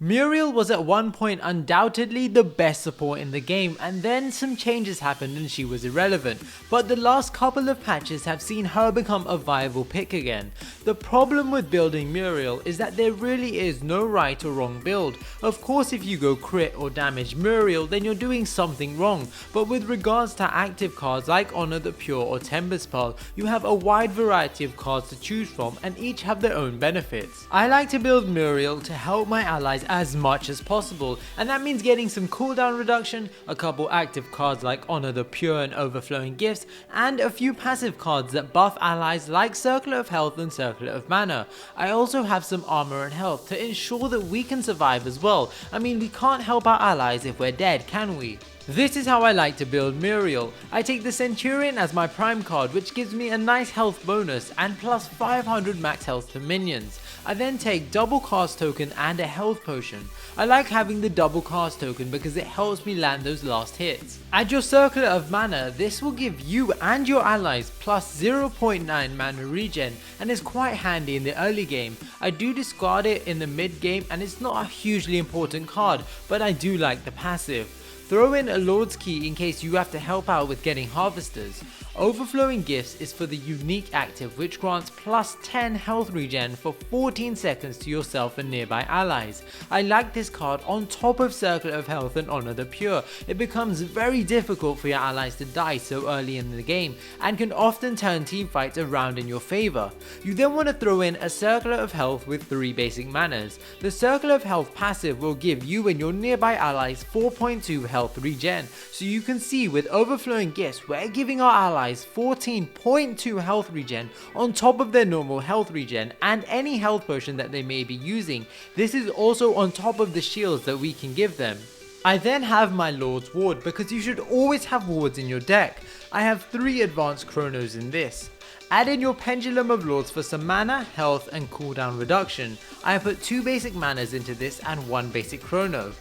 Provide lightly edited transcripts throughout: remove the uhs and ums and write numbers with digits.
Muriel was at one point undoubtedly the best support in the game, and then some changes happened and she was irrelevant, but the last couple of patches have seen her become a viable pick again. The problem with building Muriel is that there really is no right or wrong build. Of course, if you go crit or damage Muriel, then you're doing something wrong, but with regards to active cards like Honor the Pure or Tempest Pearl, you have a wide variety of cards to choose from and each have their own benefits. I like to build Muriel to help my allies as much as possible, and that means getting some cooldown reduction, a couple active cards like Honor the Pure and Overflowing Gifts, and a few passive cards that buff allies like Circlet of Health and Circlet of Mana. I also have some armor and health to ensure that we can survive as well. I mean, we can't help our allies if we're dead, can we? This is how I like to build Muriel. I take the Centruion as my prime card, which gives me a nice health bonus and plus 500 max health to minions. I then take double cast token and a health potion. I like having the double cast token because it helps me land those last hits. Add your Circlet of Mana. This will give you and your allies plus 0.9 mana regen and is quite handy in the early game. I do discard it in the mid game and it's not a hugely important card, but I do like the passive. Throw in a Lord's Key in case you have to help out with getting harvesters. Overflowing Gifts is for the unique active which grants plus 10 health regen for 14 seconds to yourself and nearby allies. I like this card on top of Circlet of Health and Honor the Pure. It becomes very difficult for your allies to die so early in the game and can often turn teamfights around in your favour. You then want to throw in a Circlet of Health with 3 basic manas. The Circle of Health passive will give you and your nearby allies 4.2 health regen, so you can see with Overflowing Gifts we're giving our allies 14.2 health regen on top of their normal health regen and any health potion that they may be using. This is also on top of the shields that we can give them. I then have my Lord's Ward because you should always have wards in your deck. I have 3 advanced Chronos in this. Add in your Pendulum of Lords for some mana, health and cooldown reduction. I have put 2 basic manas into this and 1 basic Chrono.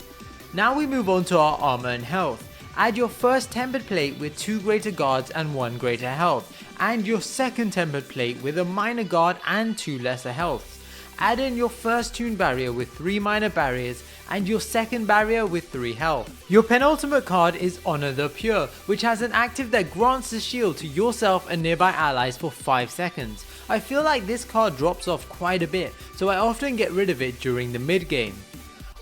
Now we move on to our armor and health. Add your first tempered plate with 2 greater guards and 1 greater health, and your second tempered plate with a minor guard and 2 lesser healths. Add in your first tuned barrier with 3 minor barriers and your second barrier with 3 health. Your penultimate card is Honor the Pure, which has an active that grants a shield to yourself and nearby allies for 5 seconds. I feel like this card drops off quite a bit, so I often get rid of it during the mid game.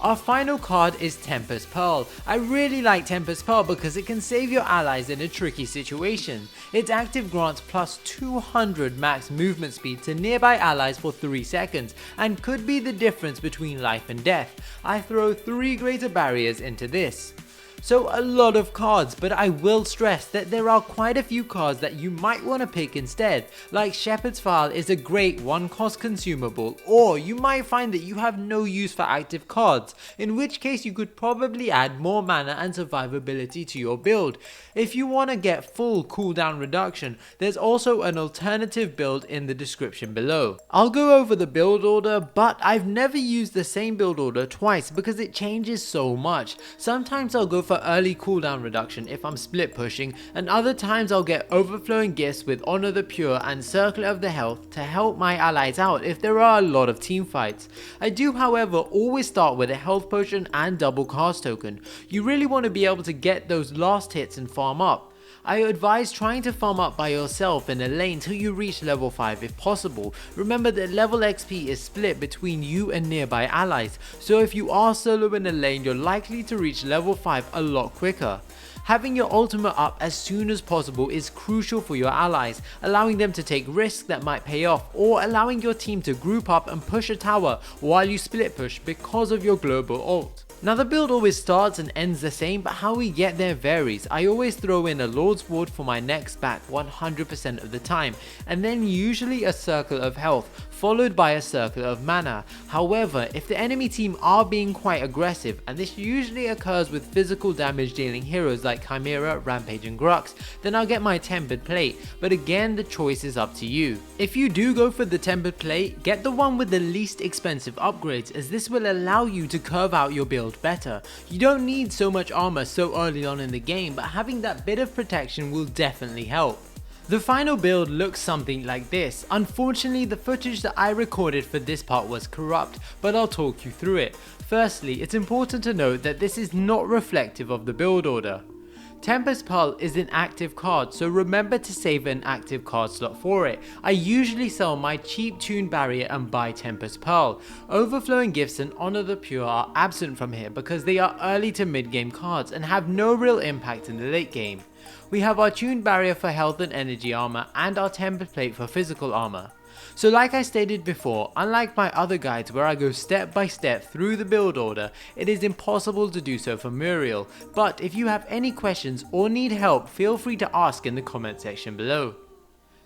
Our final card is Tempest Pearl. I really like Tempest Pearl because it can save your allies in a tricky situation. Its active grants plus 200 max movement speed to nearby allies for 3 seconds and could be the difference between life and death. I throw 3 greater barriers into this. So a lot of cards, but I will stress that there are quite a few cards that you might want to pick instead, like Shepherd's File is a great 1 cost consumable, or you might find that you have no use for active cards, in which case you could probably add more mana and survivability to your build. If you want to get full cooldown reduction, there's also an alternative build in the description below. I'll go over the build order, but I've never used the same build order twice because it changes so much. Sometimes I'll go for early cooldown reduction if I'm split pushing, and other times I'll get Overflowing Gifts with Honor the Pure and Circle of the Health to help my allies out if there are a lot of team fights. I do however always start with a health potion and double cast token. You really want to be able to get those last hits and farm up. I advise trying to farm up by yourself in a lane till you reach level 5 if possible. Remember that level XP is split between you and nearby allies, so if you are solo in a lane you're likely to reach level 5 a lot quicker. Having your ultimate up as soon as possible is crucial for your allies, allowing them to take risks that might pay off, or allowing your team to group up and push a tower while you split push because of your global ult. Now the build always starts and ends the same, but how we get there varies. I always throw in a Lord's Ward for my next back 100% of the time, and then usually a Circle of Health, followed by a Circle of Mana. However, if the enemy team are being quite aggressive, and this usually occurs with physical damage dealing heroes like Chimera, Rampage and Grux, then I'll get my tempered plate, but again the choice is up to you. If you do go for the tempered plate, get the one with the least expensive upgrades, as this will allow you to curve out your build better. You don't need so much armor so early on in the game, but having that bit of protection will definitely help. The final build looks something like this. Unfortunately, the footage that I recorded for this part was corrupt, but I'll talk you through it. Firstly, it's important to note that this is not reflective of the build order. Tempest Pearl is an active card, so remember to save an active card slot for it. I usually sell my cheap Tune Barrier and buy Tempest Pearl. Overflowing Gifts and Honor the Pure are absent from here because they are early to mid game cards and have no real impact in the late game. We have our Tune Barrier for health and energy armor and our Template for physical armor. So like I stated before, unlike my other guides where I go step by step through the build order, it is impossible to do so for Muriel, but if you have any questions or need help, feel free to ask in the comment section below.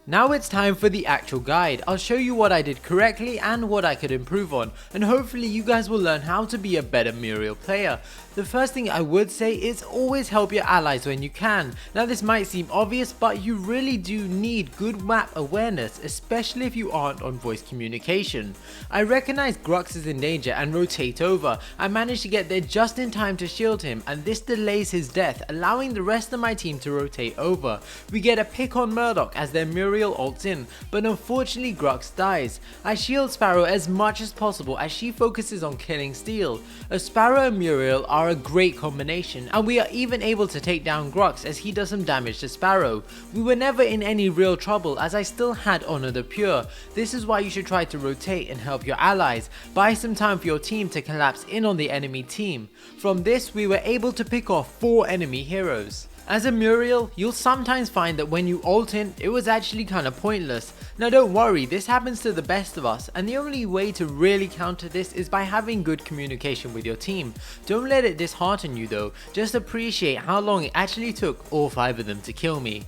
Now it's time for the actual guide. I'll show you what I did correctly and what I could improve on, and hopefully you guys will learn how to be a better Muriel player. The first thing I would say is always help your allies when you can. Now this might seem obvious, but you really do need good map awareness, especially if you aren't on voice communication. I recognize Grux is in danger and rotate over. I managed to get there just in time to shield him, and this delays his death, allowing the rest of my team to rotate over. We get a pick on Murdoch as their Muriel ults in, but unfortunately Grux dies. I shield Sparrow as much as possible as she focuses on killing Steel. A Sparrow and Muriel are a great combination, and we are even able to take down Grux as he does some damage to Sparrow. We were never in any real trouble as I still had Honor the Pure. This is why you should try to rotate and help your allies. Buy some time for your team to collapse in on the enemy team. From this we were able to pick off 4 enemy heroes. As a Muriel, you'll sometimes find that when you ult in, it was actually kinda pointless. Now don't worry, this happens to the best of us, and the only way to really counter this is by having good communication with your team. Don't let it dishearten you though, just appreciate how long it actually took all 5 of them to kill me.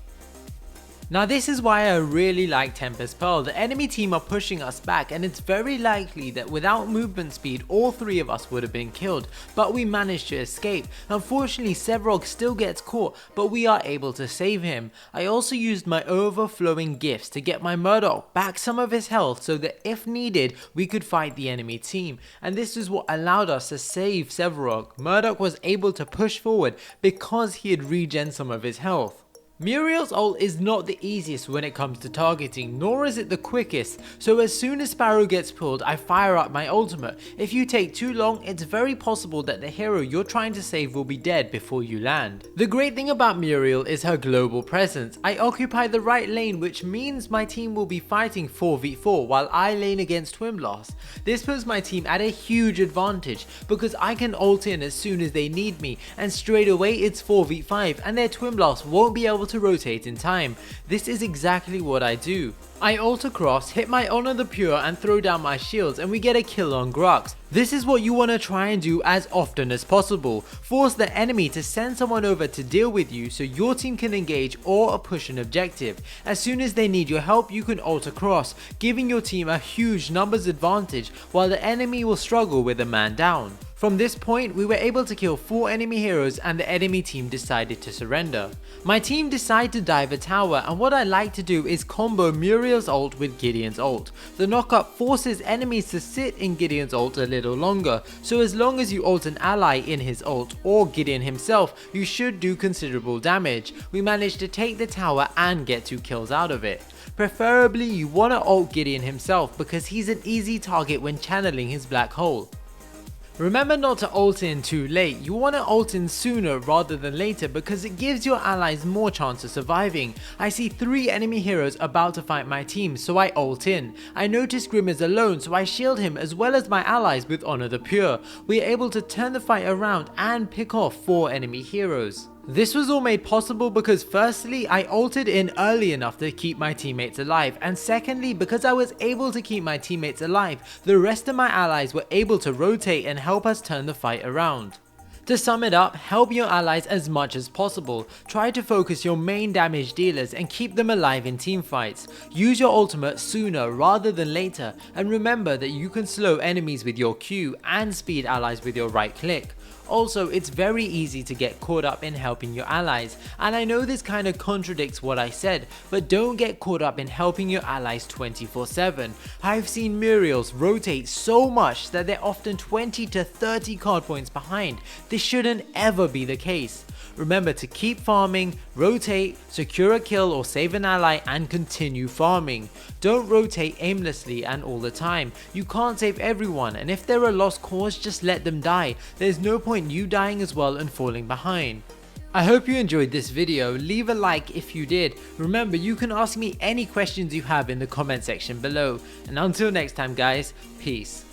Now this is why I really like Tempest Pearl. The enemy team are pushing us back and it's very likely that without movement speed all 3 of us would have been killed, but we managed to escape. Unfortunately Sevrog still gets caught, but we are able to save him. I also used my overflowing gifts to get my Murdoch back some of his health so that if needed we could fight the enemy team, and this is what allowed us to save Sevrog. Murdoch was able to push forward because he had regen some of his health. Muriel's ult is not the easiest when it comes to targeting, nor is it the quickest, so as soon as Sparrow gets pulled I fire up my ultimate. If you take too long, it's very possible that the hero you're trying to save will be dead before you land. The great thing about Muriel is her global presence. I occupy the right lane, which means my team will be fighting 4v4 while I lane against Twinblast. This puts my team at a huge advantage because I can ult in as soon as they need me, and straight away it's 4v5 and their Twinblast won't be able to rotate in time. This is exactly what I do. I ult across, hit my Honor the Pure and throw down my shields and we get a kill on Grux. This is what you want to try and do as often as possible. Force the enemy to send someone over to deal with you so your team can engage or push an objective. As soon as they need your help you can ult across, giving your team a huge numbers advantage while the enemy will struggle with a man down. From this point we were able to kill 4 enemy heroes and the enemy team decided to surrender. My team decided to dive a tower, and what I like to do is combo Muriel's ult with Gideon's ult. The knockup forces enemies to sit in Gideon's ult a little longer, so as long as you ult an ally in his ult or Gideon himself you should do considerable damage. We managed to take the tower and get 2 kills out of it. Preferably you want to ult Gideon himself because he's an easy target when channeling his black hole. Remember not to ult in too late. You want to ult in sooner rather than later because it gives your allies more chance of surviving. I see 3 enemy heroes about to fight my team, so I ult in. I notice Grim is alone, so I shield him as well as my allies with Honor the Pure. We are able to turn the fight around and pick off 4 enemy heroes. This was all made possible because firstly I ulted in early enough to keep my teammates alive, and secondly because I was able to keep my teammates alive, the rest of my allies were able to rotate and help us turn the fight around. To sum it up, help your allies as much as possible. Try to focus your main damage dealers and keep them alive in teamfights. Use your ultimate sooner rather than later, and remember that you can slow enemies with your Q and speed allies with your right click. Also, it's very easy to get caught up in helping your allies, and I know this kind of contradicts what I said, but don't get caught up in helping your allies 24/7. I've seen Muriels rotate so much that they're often 20 to 30 card points behind. this shouldn't ever be the case. Remember to keep farming, rotate, secure a kill or save an ally and continue farming. Don't rotate aimlessly and all the time. You can't save everyone, and if they're a lost cause, just let them die. There's no point you dying as well and falling behind. I hope you enjoyed this video. Leave a like if you did. Remember, you can ask me any questions you have in the comment section below. And until next time guys, peace.